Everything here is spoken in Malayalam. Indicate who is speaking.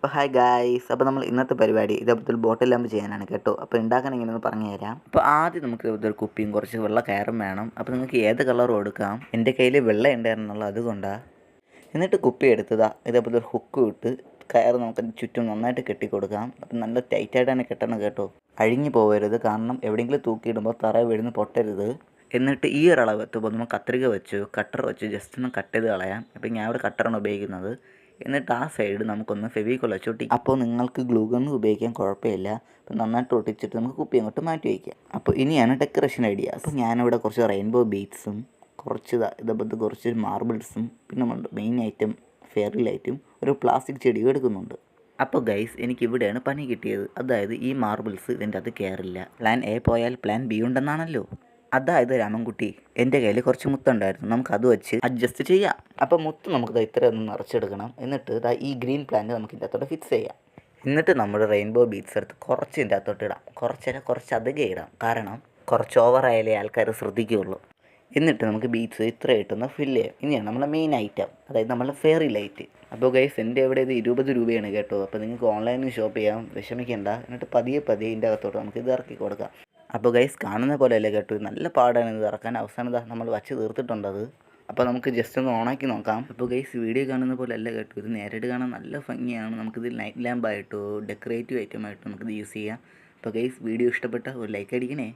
Speaker 1: അപ്പോൾ ഹായ് ഗായ്സ്, അപ്പോൾ നമ്മൾ ഇന്നത്തെ പരിപാടി ഇതേപോലത്തെ ബോട്ടിൽ ലാമ്പ് ചെയ്യാനാണ് കേട്ടോ. അപ്പോൾ ഉണ്ടാക്കാൻ എങ്ങനെയെന്ന് പറഞ്ഞു തരാം. അപ്പോൾ ആദ്യം നമുക്ക് ഇതൊരു കുപ്പിയും കുറച്ച് വെള്ള കയറും വേണം. അപ്പോൾ നിങ്ങൾക്ക് ഏത് കളറും എടുക്കാം. എൻ്റെ കയ്യിൽ വെള്ള ഉണ്ടായിരുന്നുള്ളൂ, അതുകൊണ്ടാണ്. എന്നിട്ട് കുപ്പി എടുത്തതാ ഇതേപോലെ ഒരു ഹുക്ക് ഇട്ട് കയറ് നമുക്ക് ചുറ്റും നന്നായിട്ട് കെട്ടിക്കൊടുക്കാം. അപ്പം നല്ല ടൈറ്റായിട്ട് തന്നെ കെട്ടണം കേട്ടോ, അഴിഞ്ഞു പോകരുത്. കാരണം എവിടെയെങ്കിലും തൂക്കിയിടുമ്പോൾ തറ വീഴുന്ന് പൊട്ടരുത്. എന്നിട്ട് ഈ ഒരളവ് എത്തുമ്പോൾ നമ്മൾ കത്രിക വെച്ച് കട്ടർ വെച്ച് ജസ്റ്റ് ഒന്ന് കട്ട് ചെയ്ത് കളയാം. അപ്പോൾ ഞാൻ ഇവിടെ കട്ടറാണ് ഉപയോഗിക്കുന്നത്. എന്നിട്ട് ആ സൈഡ് നമുക്കൊന്ന് ഫെവിക്കോൾ വെച്ച് ഒട്ടിക്കാം. അപ്പോൾ നിങ്ങൾക്ക് ഗ്ലൂ ഗൺ ഉപയോഗിക്കാൻ കുഴപ്പമില്ല. അപ്പോൾ നന്നായിട്ട് ഒട്ടിച്ചിട്ട് നമുക്ക് കുപ്പി അങ്ങോട്ട് മാറ്റി വയ്ക്കാം. അപ്പോൾ ഇനിയാണ് ഡെക്കറേഷൻ ഐഡിയ. അപ്പോൾ ഞാനിവിടെ കുറച്ച് റെയിൻബോ ബീഡ്സും കുറച്ച് ഇതേപോലത്തെ കുറച്ച് മാർബിൾസും പിന്നെ മെയിൻ ഐറ്റം ഫെയറി ലൈറ്റും ഒരു പ്ലാസ്റ്റിക് ചെടിയും എടുക്കുന്നുണ്ട്. അപ്പോൾ ഗൈസ്, എനിക്ക് ഇവിടെയാണ് പണി കിട്ടിയത്. അതായത് ഈ മാർബിൾസ് ഇതിൻ്റെ അത് കയറില്ല. പ്ലാൻ എ പോയാൽ പ്ലാൻ ബി ഉണ്ടെന്നാണല്ലോ. അതായത് രാമൻകുട്ടി, എൻ്റെ കയ്യിൽ കുറച്ച് മുത്തുണ്ടായിരുന്നു, നമുക്കത് വെച്ച് അഡ്ജസ്റ്റ് ചെയ്യാം. അപ്പോൾ മുത്ത് നമുക്ക് ഇത്രയൊന്നും നിറച്ചെടുക്കണം. എന്നിട്ട് ഈ ഗ്രീൻ പ്ലാന്റ് നമുക്ക് ഇതിൻ്റെ അകത്തോട്ട് ഫിക്സ് ചെയ്യാം. എന്നിട്ട് നമ്മുടെ റെയിൻബോ ബീഡ്സ് എടുത്ത് കുറച്ച് ഇതിൻ്റെ അകത്തോട്ട് ഇടാം. കുറച്ച് അധികം ഇടാം, കാരണം കുറച്ച് ഓവറായാലേ ആൾക്കാർ ശ്രദ്ധിക്കുകയുള്ളൂ. എന്നിട്ട് നമുക്ക് ബീഡ്സ് ഇത്രയായിട്ടൊന്ന് ഫില്ല് ചെയ്യാം. ഇനിയാണ് നമ്മുടെ മെയിൻ ഐറ്റം, അതായത് നമ്മുടെ ഫെയറി ലൈറ്റ്. അപ്പോൾ ഗൈസ്, എൻ്റെ ഇവിടെ ഇത് 20 രൂപയാണ് കേട്ടോ. അപ്പോൾ നിങ്ങൾക്ക് ഓൺലൈനിൽ ഷോപ്പ് ചെയ്യാം, വിഷമിക്കേണ്ട. എന്നിട്ട് പതിയെ ഇതിൻ്റെ അകത്തോട്ട് നമുക്ക് ഇത് ഇറക്കി കൊടുക്കാം. അപ്പോൾ ഗൈസ്, കാണുന്ന പോലെയല്ലേ കേട്ടോ, നല്ല പാടാണ് ഇത് ഇറക്കാൻ. അവസാനം നമ്മൾ വച്ച് തീർത്തിട്ടുണ്ടത്. അപ്പോൾ നമുക്ക് ജസ്റ്റ് ഒന്ന് ഓണാക്കി നോക്കാം. അപ്പോൾ ഗൈസ്, വീഡിയോ കാണുന്ന പോലെ അല്ല കേട്ടോ, ഇത് നേരിട്ട് കാണാൻ നല്ല ഭംഗിയാണ്. നമുക്കിത് നൈറ്റ് ലാമ്പായിട്ടോ ഡെക്കറേറ്റീവ് ഐറ്റമായിട്ടോ നമുക്കിത് യൂസ് ചെയ്യാം. അപ്പോൾ ഗൈസ്, വീഡിയോ ഇഷ്ടപ്പെട്ട ഒരു ലൈക്ക് അടിക്കണേ.